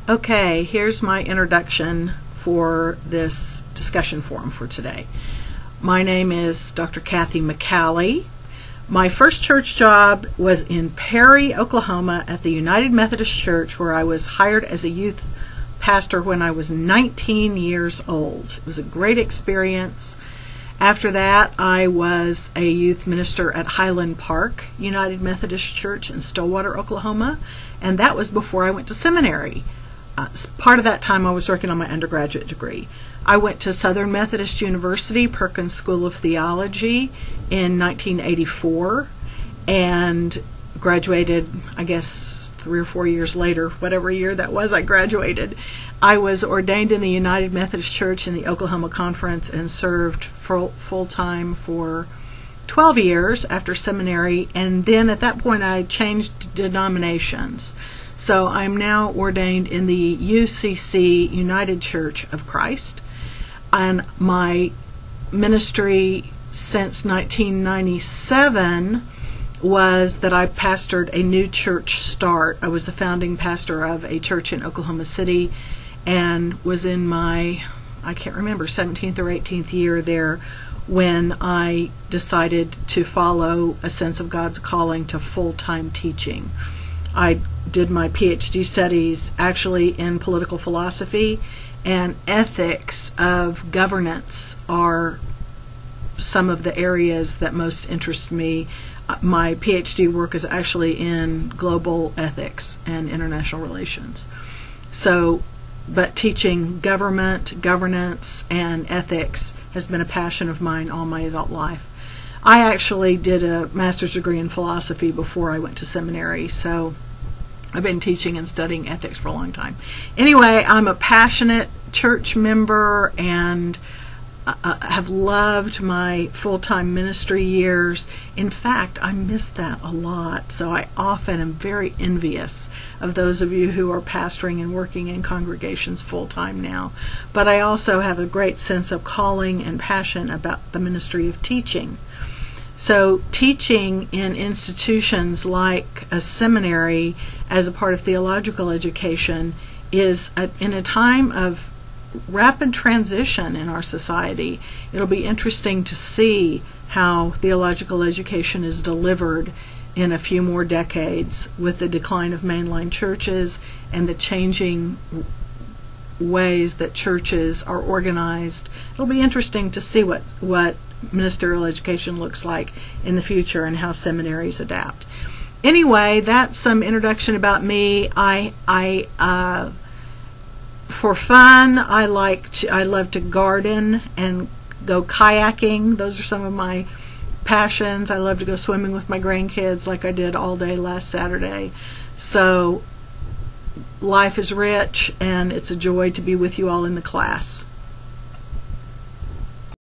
Okay, here's my introduction for this discussion forum for today. My name is Dr. Kathy McCallie. My first church job was in Perry, Oklahoma at the United Methodist Church, where I was hired as a youth pastor when I was 19 years old. It was a great experience. After that, I was a youth minister at Highland Park United Methodist Church in Stillwater, Oklahoma, and that was before I went to seminary. Part of that time I was working on my undergraduate degree. I went to Southern Methodist University, Perkins School of Theology in 1984 and graduated, I guess, 3 or 4 years later, whatever year that was, I graduated. I was ordained in the United Methodist Church in the Oklahoma Conference and served full-time for 12 years after seminary, and then at that point I changed denominations. So I'm now ordained in the UCC, United Church of Christ, and my ministry since 1997 was that I pastored a new church start. I was the founding pastor of a church in Oklahoma City and was in my, I can't remember, 17th or 18th year there when I decided to follow a sense of God's calling to full-time teaching. I did my PhD studies actually in political philosophy, and ethics of governance are some of the areas that most interest me. My PhD work is actually in global ethics and international relations. But teaching government, governance, and ethics has been a passion of mine all my adult life. I actually did a master's degree in philosophy before I went to seminary, so I've been teaching and studying ethics for a long time. Anyway, I'm a passionate church member and have loved my full-time ministry years. In fact, I miss that a lot, so I often am very envious of those of you who are pastoring and working in congregations full-time now. But I also have a great sense of calling and passion about the ministry of teaching. So teaching in institutions like a seminary as a part of theological education is in a time of rapid transition in our society. It'll be interesting to see how theological education is delivered in a few more decades with the decline of mainline churches and the changing ways that churches are organized. It'll be interesting to see what ministerial education looks like in the future and how seminaries adapt. Anyway, that's some introduction about me. For fun, I love to garden and go kayaking. Those are some of my passions. I love to go swimming with my grandkids like I did all day last Saturday. So life is rich, and it's a joy to be with you all in the class.